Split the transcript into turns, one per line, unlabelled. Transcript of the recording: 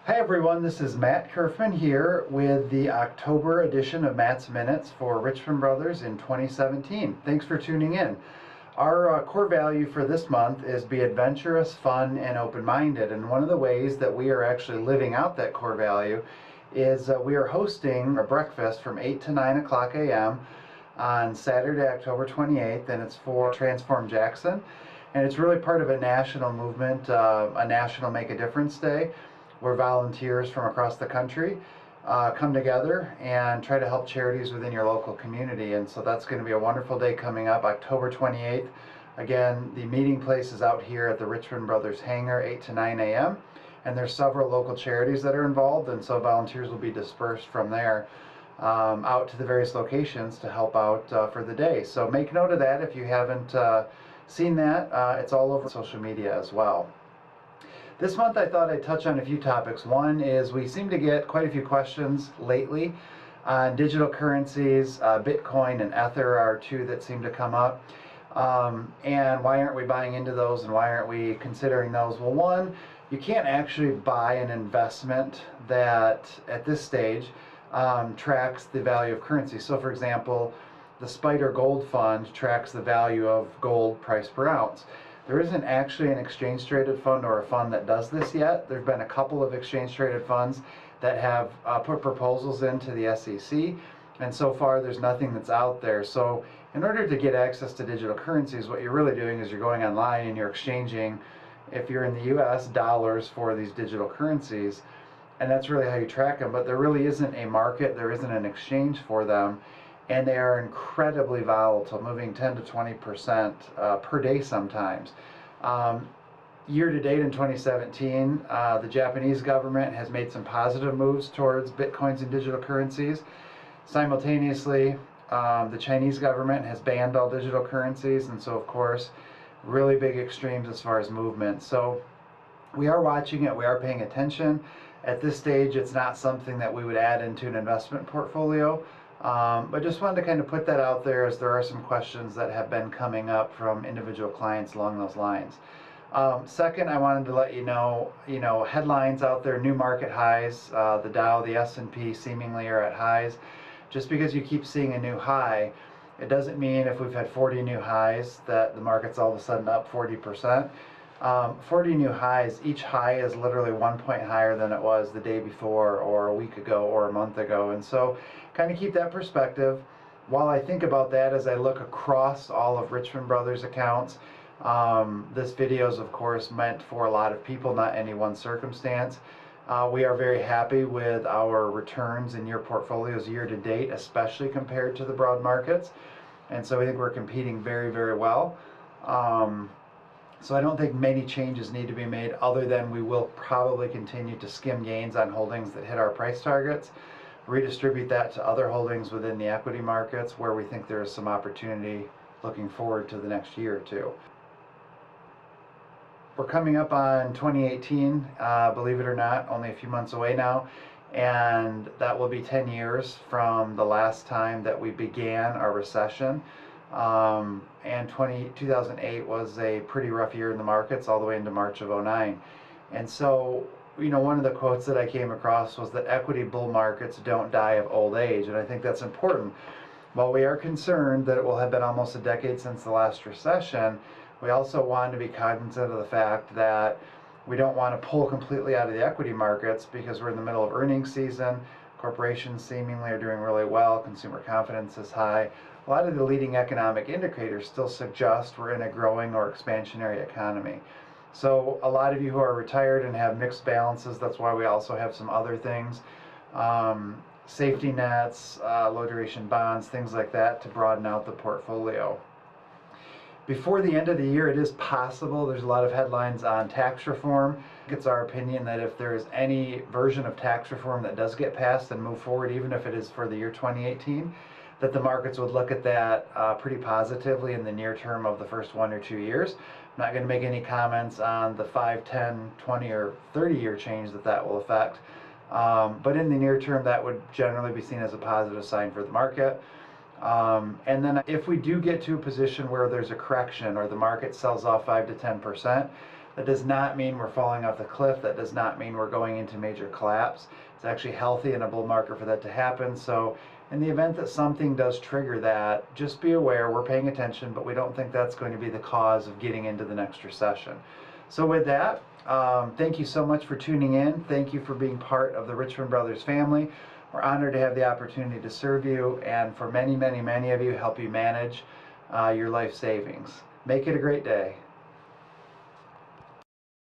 Hi everyone, this is Matt Curfman here with the October edition of Matt's Minutes for Richmond Brothers in 2017. Thanks for tuning in. Our core value for this month is be adventurous, fun, and open-minded. And one of the ways that we are actually living out that core value is we are hosting a breakfast from 8 to 9 o'clock a.m. on Saturday, October 28th, and it's for Transform Jackson. And it's really part of a national movement, a National Make a Difference Day, where volunteers from across the country come together and try to help charities within your local community. And so that's going to be a wonderful day coming up, October 28th. Again, the meeting place is out here at the Richmond Brothers hangar, 8 to 9 a.m. And there's several local charities that are involved, and so volunteers will be dispersed from there out to the various locations to help out for the day. So make note of that if you haven't seen that. It's all over social media as well. This month I thought I'd touch on a few topics. One is we seem to get quite a few questions lately on digital currencies. Bitcoin and Ether are two that seem to come up. And why aren't we buying into those, and why aren't we considering those? Well, one, you can't actually buy an investment that at this stage tracks the value of currency. So for example, the Spider Gold Fund tracks the value of gold price per ounce. There isn't actually an exchange-traded fund or a fund that does this yet. There have been a couple of exchange-traded funds that have put proposals into the SEC, and so far there's nothing that's out there. So in order to get access to digital currencies, what you're really doing is you're going online and you're exchanging, if you're in the US, dollars for these digital currencies, and that's really how you track them. But there really isn't a market, there isn't an exchange for them, and they are incredibly volatile, moving 10 to 20% per day sometimes. Year to date in 2017, the Japanese government has made some positive moves towards bitcoins and digital currencies. Simultaneously, the Chinese government has banned all digital currencies, and so of course, really big extremes as far as movement. So we are watching it, we are paying attention. At this stage, it's not something that we would add into an investment portfolio. But just wanted to kind of put that out there, as there are some questions that have been coming up from individual clients along those lines. Second, I wanted to let you know, headlines out there, new market highs, the Dow, the S&P seemingly are at highs. Just because you keep seeing a new high, it doesn't mean if we've had 40 new highs that the market's all of a sudden up 40%. 40 new highs, each high is literally 1 point higher than it was the day before or a week ago or a month ago. And so kind of keep that perspective. While I think about that as I look across all of Richmond Brothers accounts, this video is of course meant for a lot of people, not any one circumstance. We are very happy with our returns in your portfolios year to date, especially compared to the broad markets. And so we think we're competing very, very well. So I don't think many changes need to be made, other than we will probably continue to skim gains on holdings that hit our price targets, redistribute that to other holdings within the equity markets where we think there is some opportunity looking forward to the next year or two. We're coming up on 2018, believe it or not, only a few months away now, and that will be 10 years from the last time that we began our recession. And 2008 was a pretty rough year in the markets all the way into March of 2009. And so, one of the quotes that I came across was that equity bull markets don't die of old age, and I think that's important. While we are concerned that it will have been almost a decade since the last recession, we also want to be cognizant of the fact that we don't want to pull completely out of the equity markets because we're in the middle of earnings season. Corporations seemingly are doing really well, consumer confidence is high. A lot of the leading economic indicators still suggest we're in a growing or expansionary economy. So a lot of you who are retired and have mixed balances, that's why we also have some other things, safety nets, low duration bonds, things like that, to broaden out the portfolio. Before the end of the year, it is possible, there's a lot of headlines on tax reform. It's our opinion that if there is any version of tax reform that does get passed and move forward, even if it is for the year 2018, that the markets would look at that pretty positively in the near term of the first 1 or 2 years. I'm not going to make any comments on the 5, 10, 20, or 30-year change that will affect. But in the near term, that would generally be seen as a positive sign for the market. And then if we do get to a position where there's a correction or the market sells off 5 to 10%, That does not mean we're falling off the cliff. That does not mean we're going into major collapse. It's actually healthy and a bull market for that to happen. So in the event that something does trigger that, just be aware we're paying attention, but we don't think that's going to be the cause of getting into the next recession. So with that, thank you so much for tuning in. Thank you for being part of the Richmond Brothers family. We're honored to have the opportunity to serve you, and for many, many, many of you, help you manage your life savings. Make it a great day.